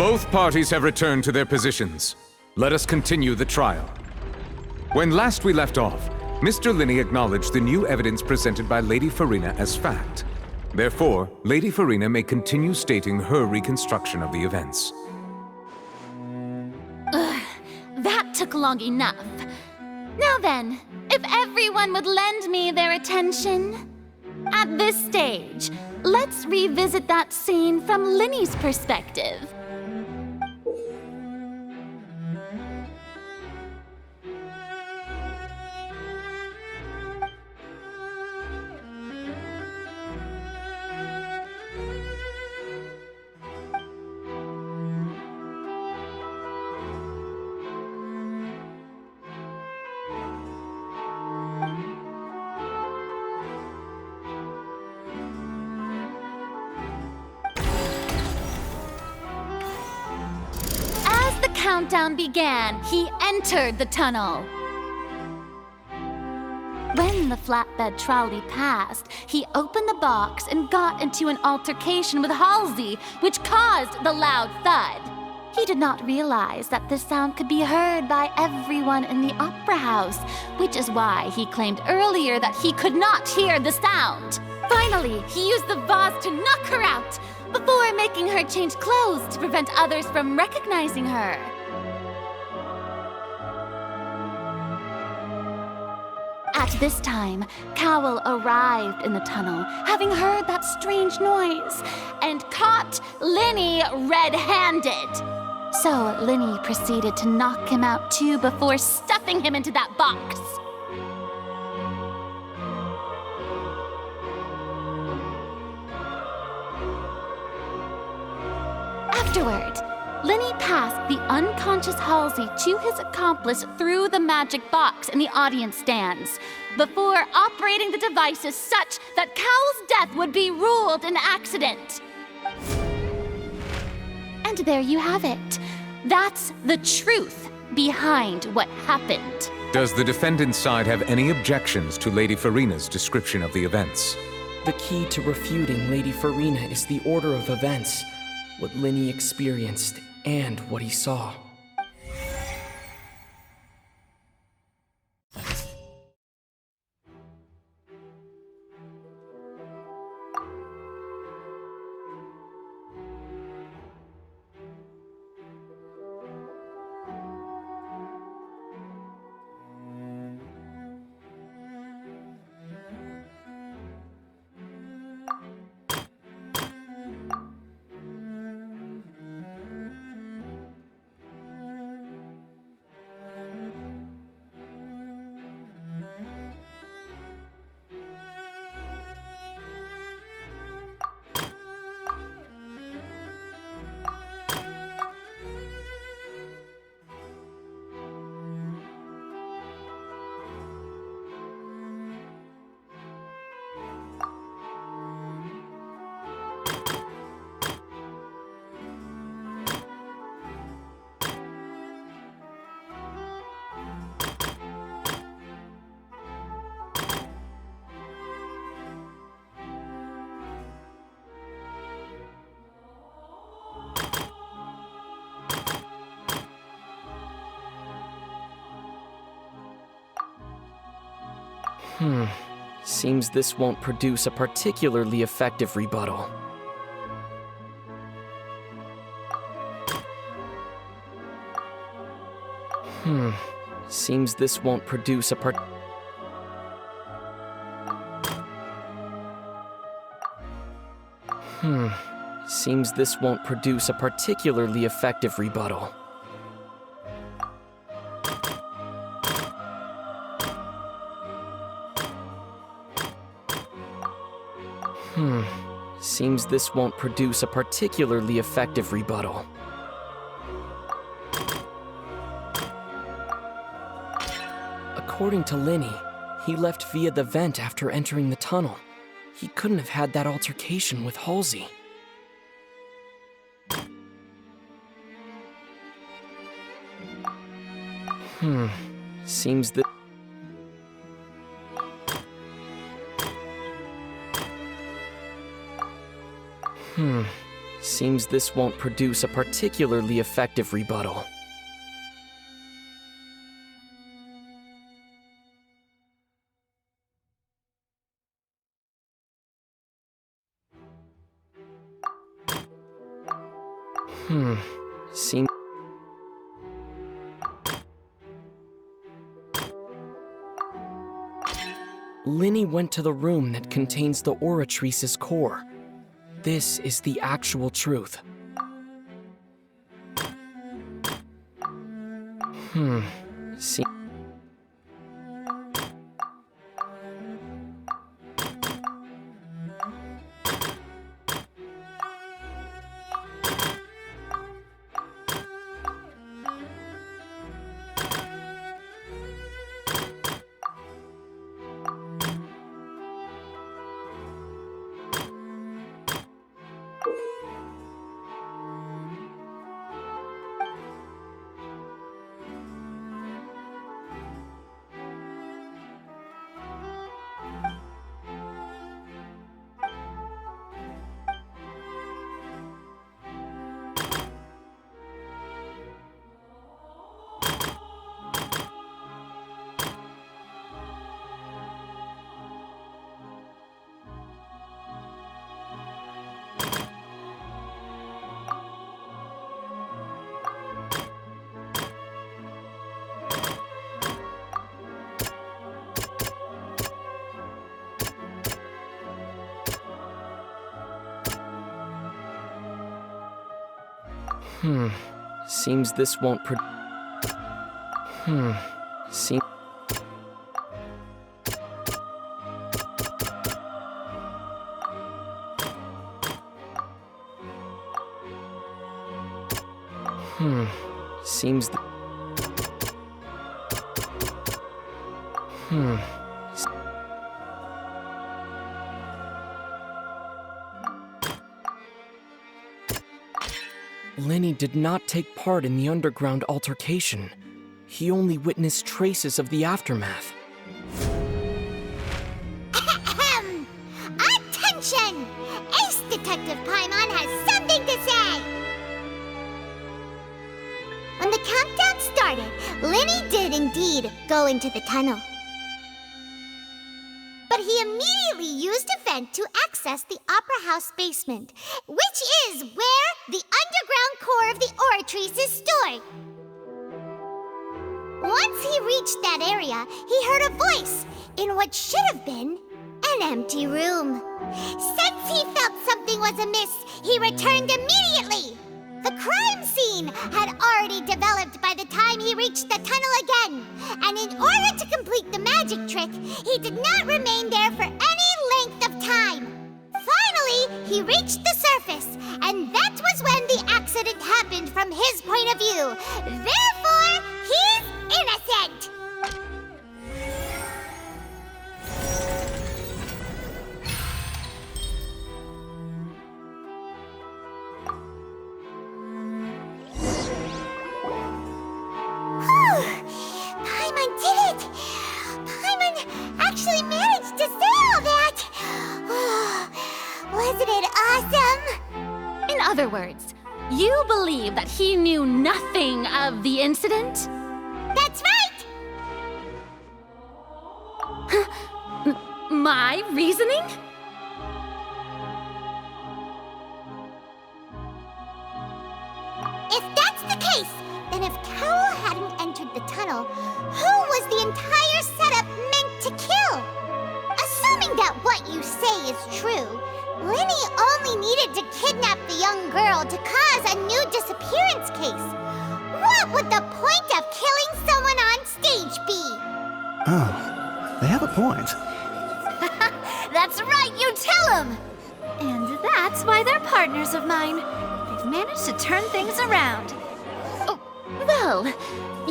Both parties have returned to their positions. Let us continue the trial. When last we left off, Mr. Lyney acknowledged the new evidence presented by Lady Farina as fact. Therefore, Lady Farina may continue stating her reconstruction of the events. That took long enough. Now then, if everyone would lend me their attention. At this stage, let's revisit that scene from Lyney's perspective. Countdown began, he entered the tunnel. When the flatbed trolley passed, he opened the box and got into an altercation with Halsey, which caused the loud thud. He did not realize that this sound could be heard by everyone in the opera house, which is why he claimed earlier that he could not hear the sound. Finally, he used the vase to knock her out, before making her change clothes to prevent others from recognizing her. At this time, Cowell arrived in the tunnel, having heard that strange noise, and caught Lyney red-handed. So Lyney proceeded to knock him out too before stuffing him into that box. Afterward, Lyney passed the unconscious Halsey to his accomplice through the magic box in the audience stands, before operating the devices such that Cowell's death would be ruled an accident. And there you have it. That's the truth behind what happened. Does the defendant's side have any objections to Lady Farina's description of the events? The key to refuting Lady Farina is the order of events, what Lyney experienced and what he saw. Seems this won't produce a particularly effective rebuttal. Seems this won't produce a Seems this won't produce a particularly effective rebuttal. Seems this won't produce a particularly effective rebuttal. According to Lyney, he left via the vent after entering the tunnel. He couldn't have had that altercation with Halsey. Seems that... Seems this won't produce a particularly effective rebuttal. Seems... Lyney went to the room that contains the Oratrice's core. This is the actual truth. See... Seems this won't Seems... Seems... Lyney did not take part in the underground altercation. He only witnessed traces of the aftermath. Attention! Ace Detective Paimon has something to say! When the countdown started, Lyney did indeed go into the tunnel. But he immediately used a vent to access the Opera House basement, which is where the underground core of the Oratrice is stored. Once he reached that area, he heard a voice in what should have been an empty room. Since he felt something was amiss, he returned immediately. The crime scene had already developed by the time he reached the tunnel again, and in order to complete the magic trick, he did not remain there for any length of time. Finally, he reached the surface, and that was when the accident happened from his point of view. Therefore, he's innocent! Paimon did it! Paimon actually managed to say all that! Wasn't it awesome? In other words, you believe that he knew nothing of the incident? That's right! My reasoning? If that's the case, then if Carol hadn't entered the tunnel, who was the entire setup meant to kill? Assuming that what you say is true, Lyney only needed to kidnap the young girl to cause a new disappearance case. What would the point of killing someone on stage be? Oh, they have a point. That's right, you tell him! And that's why they're partners of mine. They've managed to turn things around. Oh, well,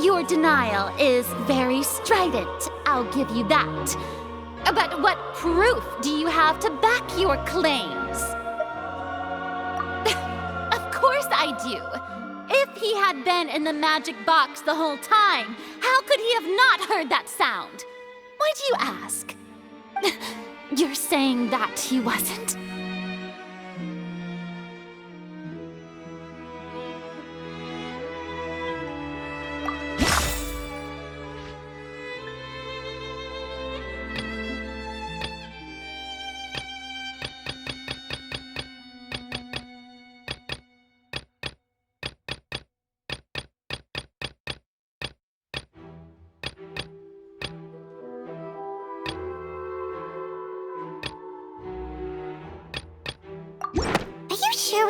your denial is very strident, I'll give you that. But what proof do you have to back your claims? Of course I do. If he had been in the magic box the whole time, how could he have not heard that sound? Why do you ask? You're saying that he wasn't?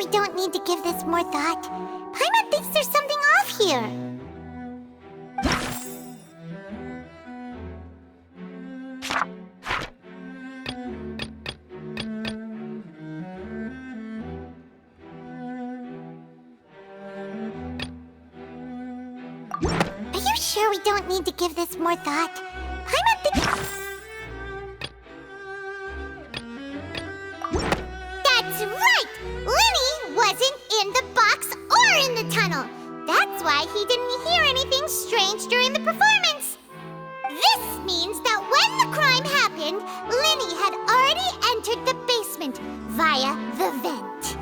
we don't need to give this more thought? Paimon thinks there's something off here. Are you sure we don't need to give this more thought? Paimon thinks... That's right! Lyney wasn't in the box or in the tunnel. That's why he didn't hear anything strange during the performance. This means that when the crime happened, Lyney had already entered the basement via the vent.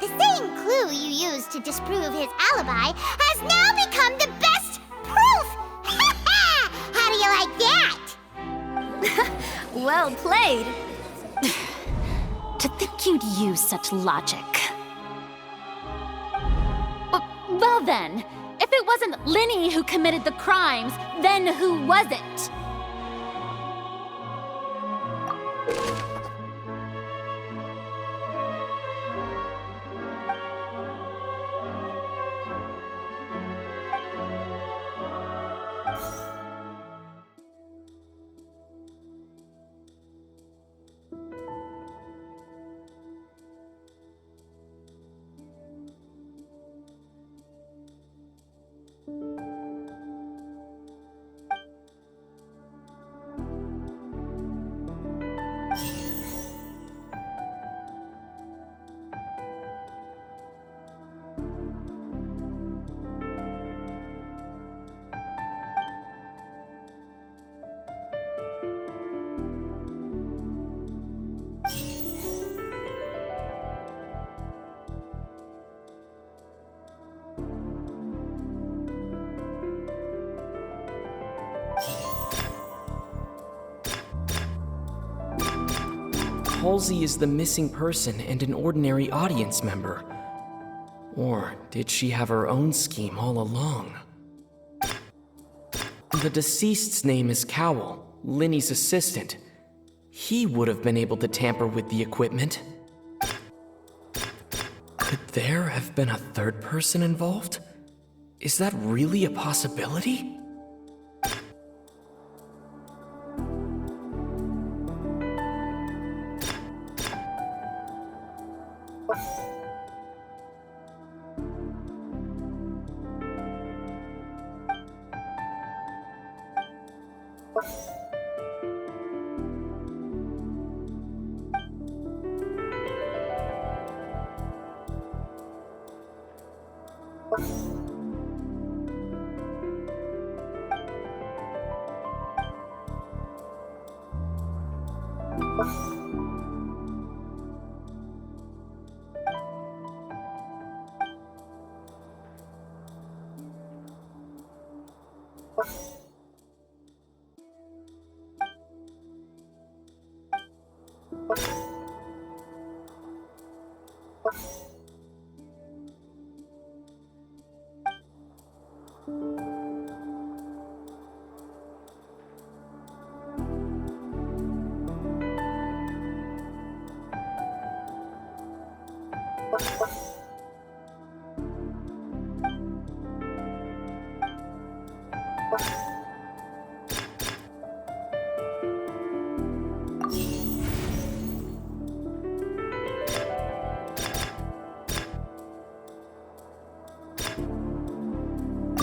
The same clue you used to disprove his alibi has now become the best proof! How do you like that? Well played. To think you'd use such logic. Well then, if it wasn't Lyney who committed the crimes, then who was it? Halsey is the missing person and an ordinary audience member. Or did she have her own scheme all along? The deceased's name is Cowell, Lyney's assistant. He would have been able to tamper with the equipment. Could there have been a third person involved? Is that really a possibility?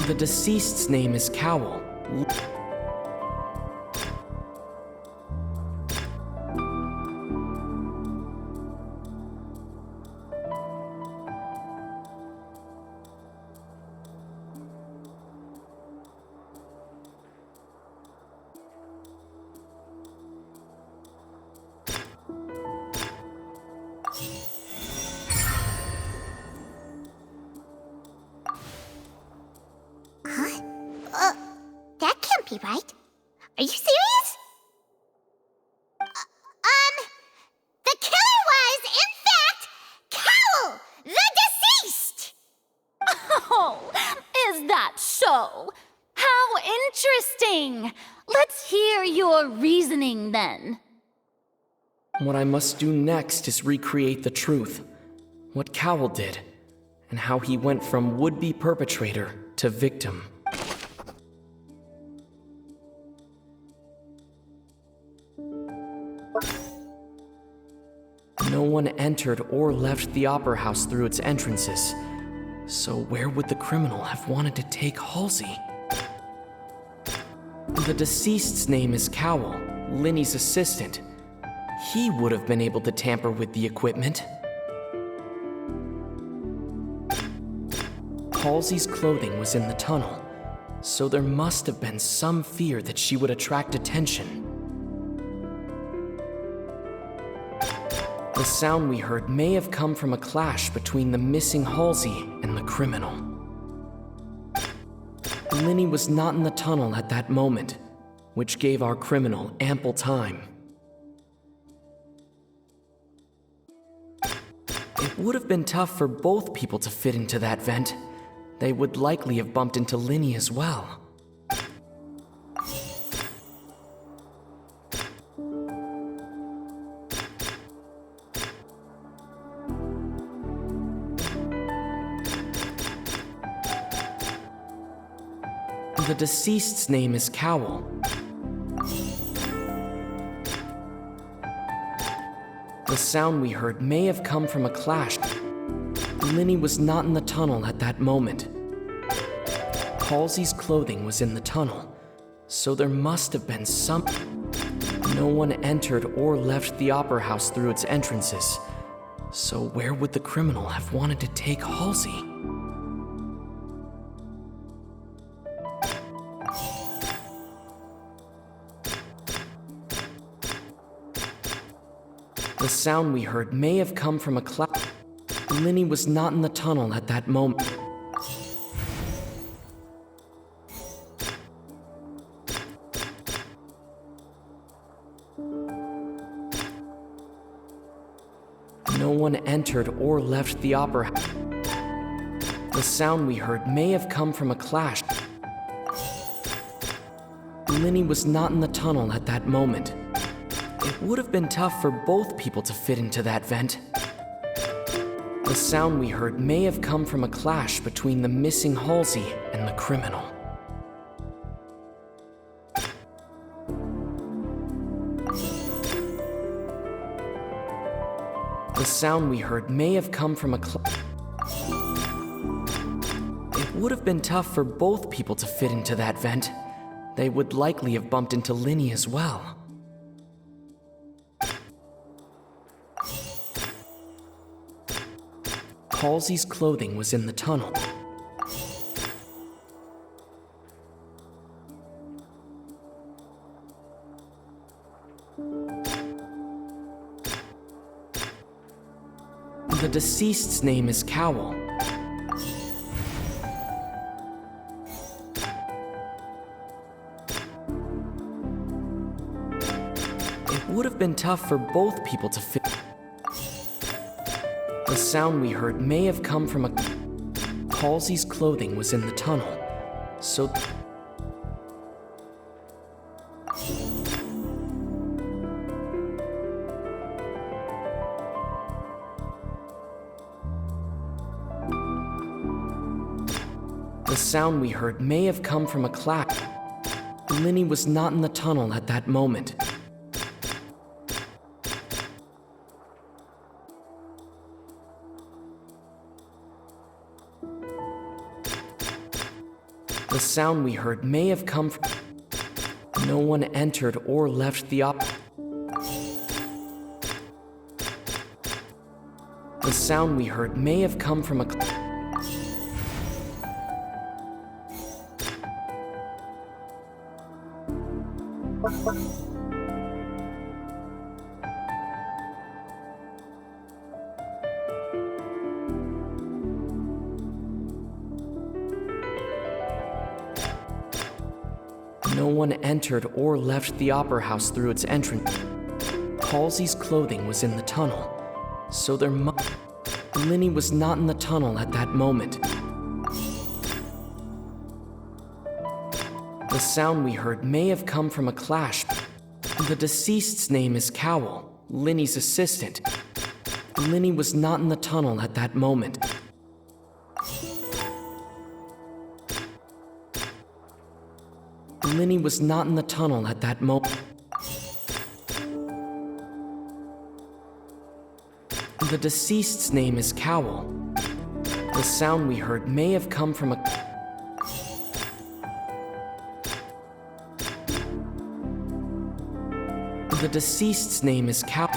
The deceased's name is Cowell. That can't be right. Are you serious? The killer was, in fact, Cowell, the deceased! Oh, is that so? How interesting! Let's hear your reasoning then. What I must do next is recreate the truth. what Cowell did, and how he went from would-be perpetrator to victim. No one entered or left the Opera House through its entrances, so where would the criminal have wanted to take Halsey? The deceased's name is Cowell, Lyney's assistant. He would have been able to tamper with the equipment. Halsey's clothing was in the tunnel, so there must have been some fear that she would attract attention. The sound we heard may have come from a clash between the missing Halsey and the criminal. Lyney was not in the tunnel at that moment, which gave our criminal ample time. It would have been tough for both people to fit into that vent. They would likely have bumped into Lyney as well. The deceased's name is Cowell. The sound we heard may have come from a clash. Lyney was not in the tunnel at that moment. Halsey's clothing was in the tunnel, so there must have been some... No one entered or left the Opera House through its entrances, so where would the criminal have wanted to take Halsey? The sound we heard may have come from a clash. Lyney was not in the tunnel at that moment. No one entered or left the Opera House. The sound we heard may have come from a clash. Lyney was not in the tunnel at that moment. It would have been tough for both people to fit into that vent. The sound we heard may have come from a clash between the missing Halsey and the criminal. The sound we heard may have come from a It would have been tough for both people to fit into that vent. They would likely have bumped into Lyney as well. Halsey's clothing was in the tunnel. The deceased's name is Cowell. It would have been tough for both people to fit. The sound we heard may have come from a... Halsey's clothing was in the tunnel, so... The sound we heard may have come from a clap. Lyney was not in the tunnel at that moment. The sound we heard may have come from... No one entered or left the The sound we heard may have come from a... No one entered or left the Opera House through its entrance. Halsey's clothing was in the tunnel, so there must... Lyney was not in the tunnel at that moment. The sound we heard may have come from a clash. The deceased's name is Cowell, Lyney's assistant. Lyney was not in the tunnel at that moment. Lyney was not in the tunnel at that moment. The deceased's name is Cowl. The sound we heard may have come from a... The deceased's name is Cowl.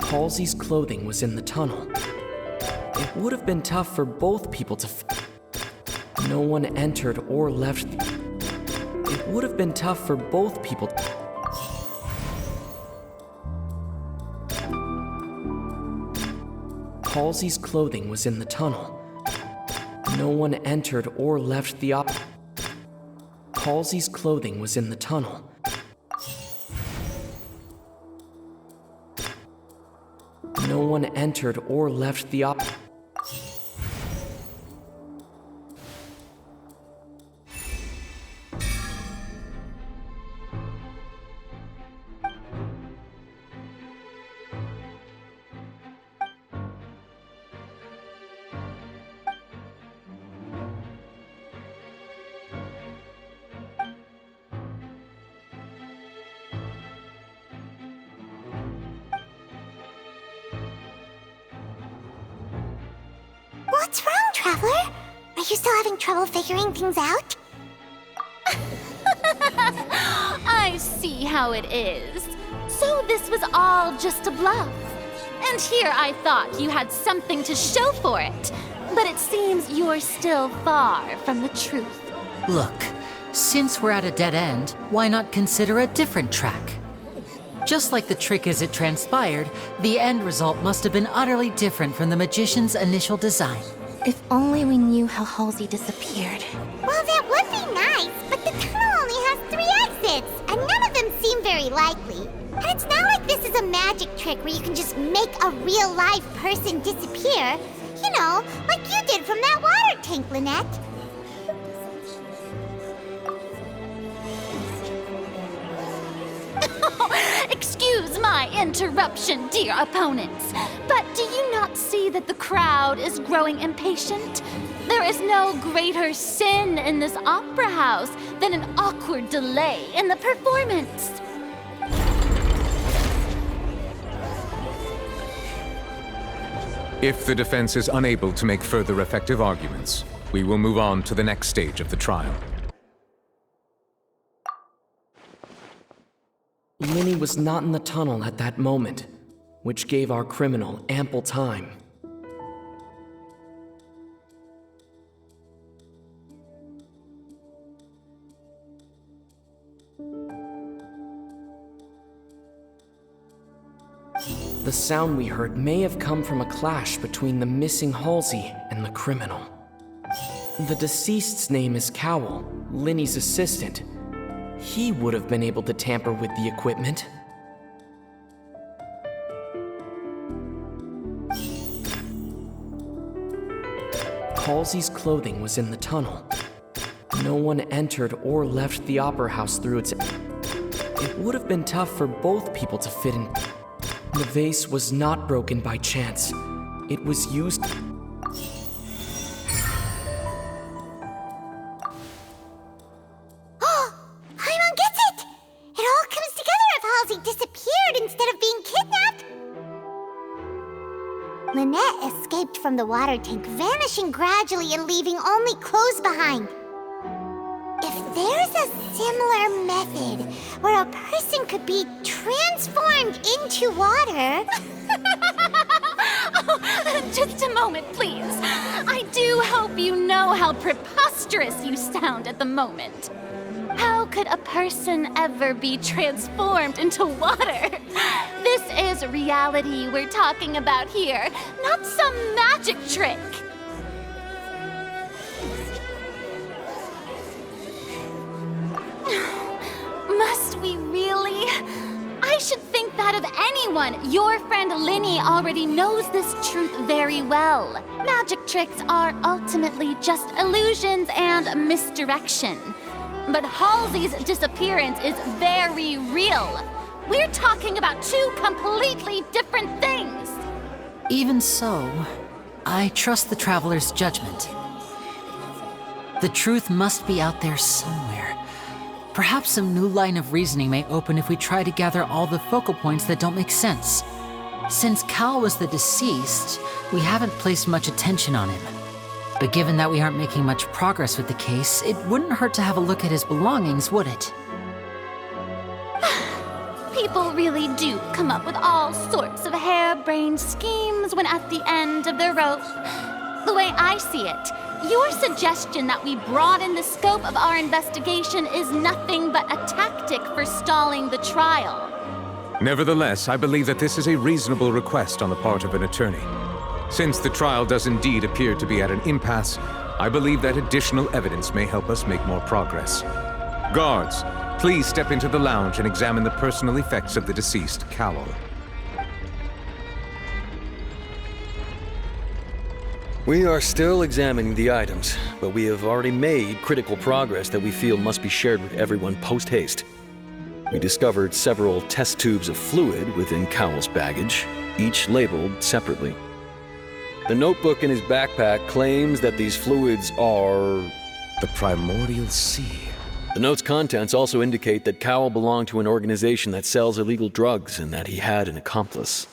Halsey's clothing was in the tunnel. It would have been tough for both people to... No one entered or left. It would have been tough for both people. Halsey's clothing was in the tunnel. No one entered or left the Halsey's clothing was in the tunnel. No one entered or left the What's wrong, Traveler? Are you still having trouble figuring things out? I see how it is. So this was all just a bluff. And here I thought you had something to show for it. But it seems you're still far from the truth. Look, since we're at a dead end, why not consider a different track? Just like the trick as it transpired, the end result must have been utterly different from the magician's initial design. If only we knew how Halsey disappeared. Well, that would be nice, but the tunnel only has 3 exits, and none of them seem very likely. And it's not like this is a magic trick where you can just make a real live person disappear. You know, like you did from that water tank, Lynette. Excuse my interruption, dear opponents, but do you not see that the crowd is growing impatient? There is no greater sin in this opera house than an awkward delay in the performance. If the defense is unable to make further effective arguments, we will move on to the next stage of the trial. Lyney was not in the tunnel at that moment, which gave our criminal ample time. The sound we heard may have come from a clash between the missing Halsey and the criminal. The deceased's name is Cowl, Lyney's assistant. He would have been able to tamper with the equipment. Halsey's clothing was in the tunnel. No one entered or left the opera house through its... It would have been tough for both people to fit in. The vase was not broken by chance. It was used... Lynette escaped from the water tank, vanishing gradually and leaving only clothes behind. If there's a similar method where a person could be transformed into water... Oh, just a moment, please. I do hope you know how preposterous you sound at the moment. How could a person ever be transformed into water? This is reality we're talking about here, not some magic trick. Must we really? I should think that of anyone. Your friend Lyney already knows this truth very well. Magic tricks are ultimately just illusions and misdirection. But Halsey's disappearance is very real. We're talking about two completely different things. Even so, I trust the Traveler's judgment. The truth must be out there somewhere. Perhaps some new line of reasoning may open if we try to gather all the focal points that don't make sense. Since Cal was the deceased, we haven't placed much attention on him. But given that we aren't making much progress with the case, it wouldn't hurt to have a look at his belongings, would it? People really do come up with all sorts of harebrained schemes when at the end of their rope. The way I see it, your suggestion that we broaden the scope of our investigation is nothing but a tactic for stalling the trial. Nevertheless, I believe that this is a reasonable request on the part of an attorney. Since the trial does indeed appear to be at an impasse, I believe that additional evidence may help us make more progress. Guards, please step into the lounge and examine the personal effects of the deceased Cowell. We are still examining the items, but we have already made critical progress that we feel must be shared with everyone post-haste. We discovered several test tubes of fluid within Cowell's baggage, each labeled separately. The notebook in his backpack claims that these fluids are the Primordial Sea. The note's contents also indicate that Cowell belonged to an organization that sells illegal drugs and that he had an accomplice.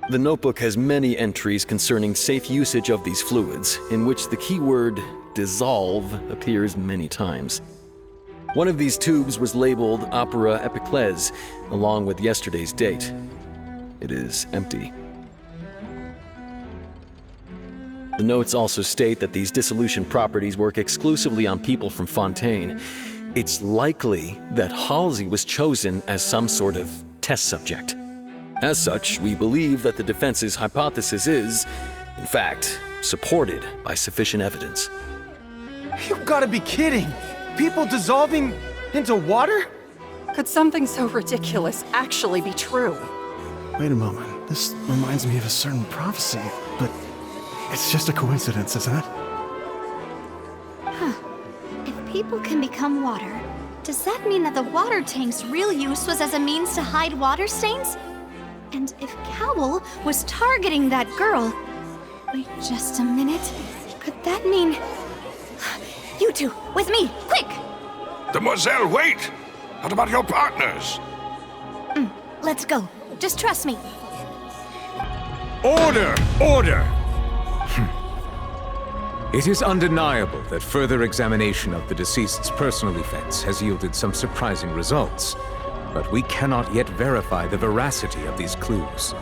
The notebook has many entries concerning safe usage of these fluids, in which the keyword dissolve appears many times. One of these tubes was labeled Opera Epiclese, along with yesterday's date. It is empty. The notes also state that these dissolution properties work exclusively on people from Fontaine. It's likely that Halsey was chosen as some sort of test subject. As such, we believe that the defense's hypothesis is, in fact, supported by sufficient evidence. You've got to be kidding! People dissolving into water? Could something so ridiculous actually be true? Wait a moment. This reminds me of a certain prophecy, but it's just a coincidence, isn't it? Huh. If people can become water, does that mean that the water tank's real use was as a means to hide water stains? And if Cowell was targeting that girl... Wait just a minute. Could that mean... You two, with me, quick! Demoiselle, wait! What about your partners? Let's go. Just trust me. Order! Order! It is undeniable that further examination of the deceased's personal effects has yielded some surprising results, but we cannot yet verify the veracity of these clues.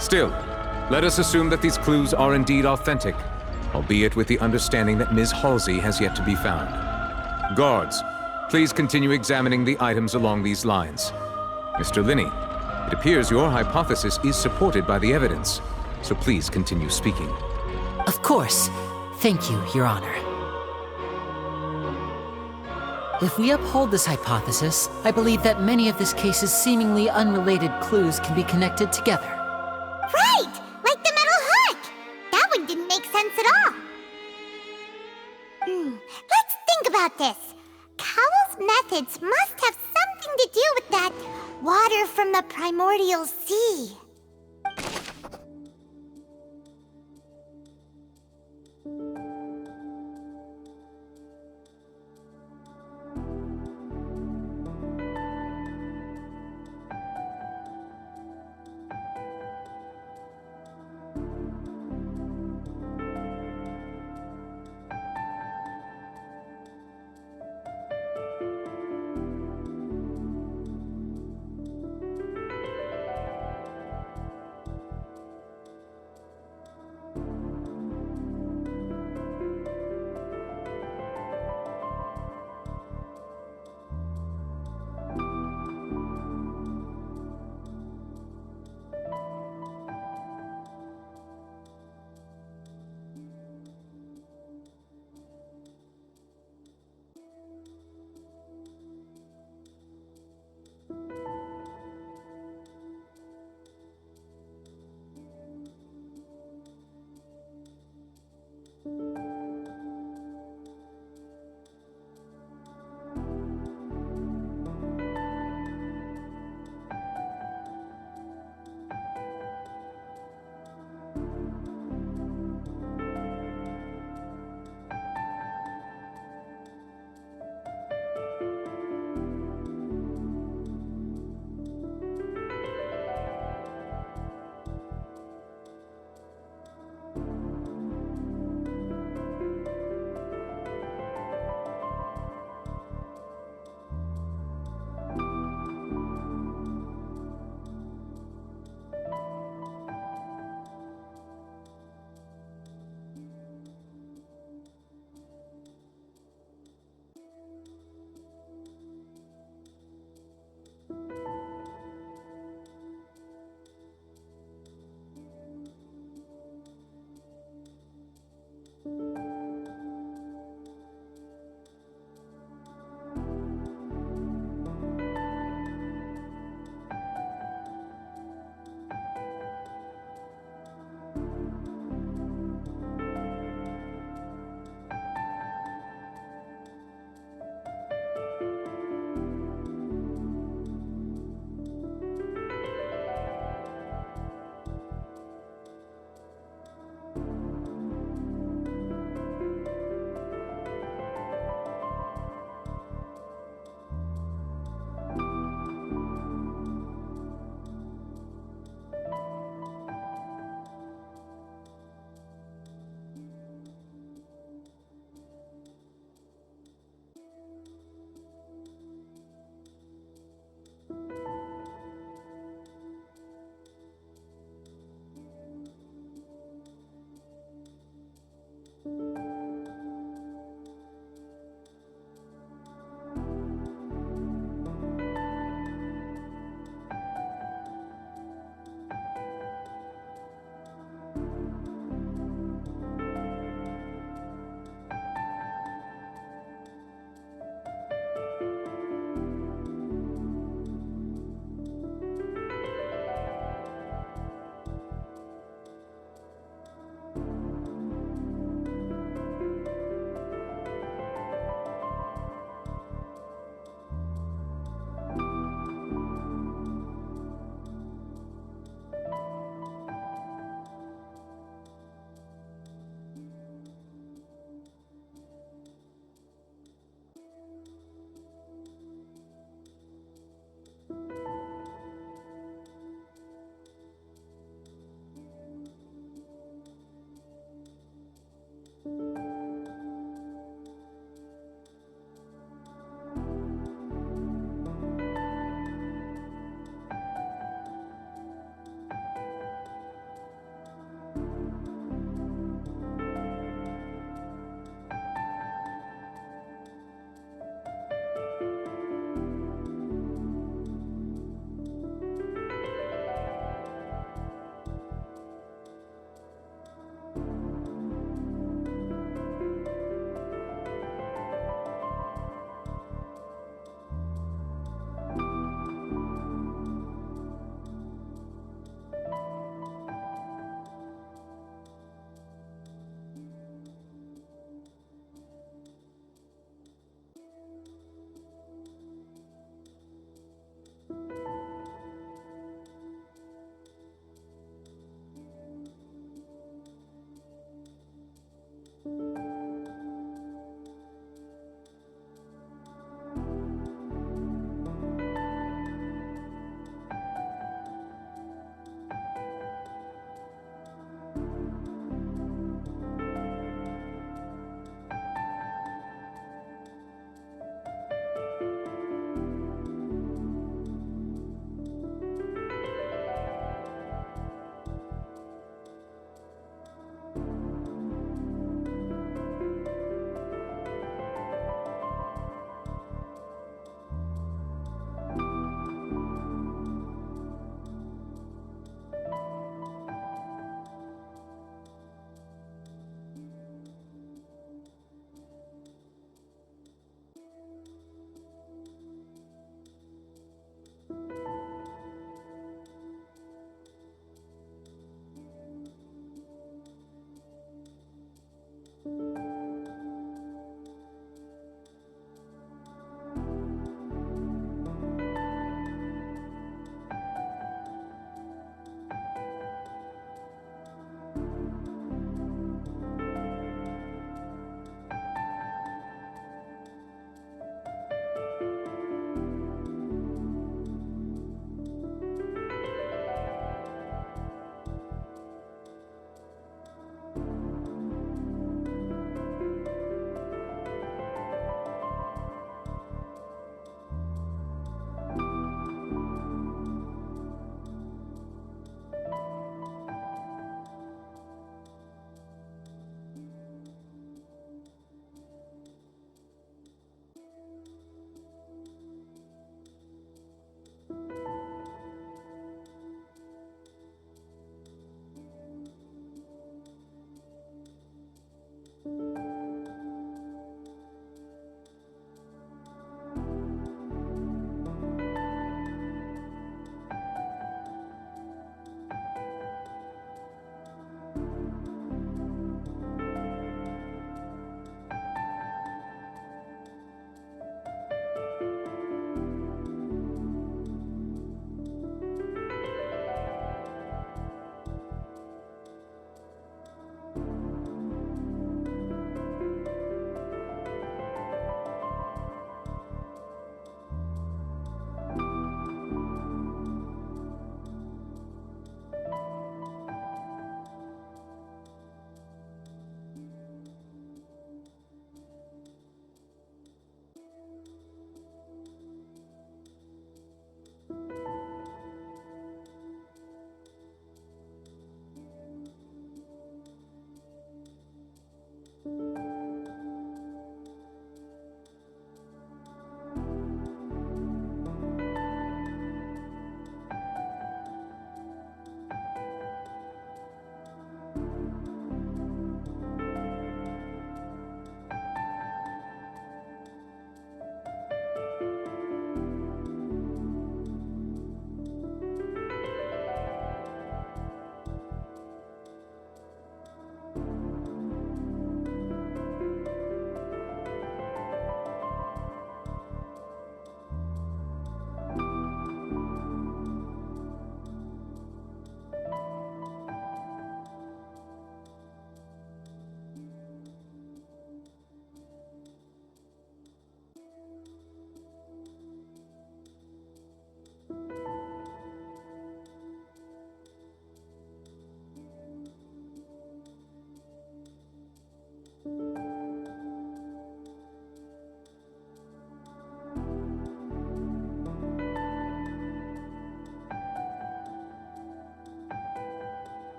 Still, let us assume that these clues are indeed authentic, albeit with the understanding that Ms. Halsey has yet to be found. Guards, please continue examining the items along these lines. Mr. Lyney, it appears your hypothesis is supported by the evidence, so please continue speaking. Of course. Thank you, Your Honor. If we uphold this hypothesis, I believe that many of this case's seemingly unrelated clues can be connected together. Right! Like the metal hook! That one didn't make sense at all. Let's think about this. Cowell's methods must have something to do with that water from the primordial sea.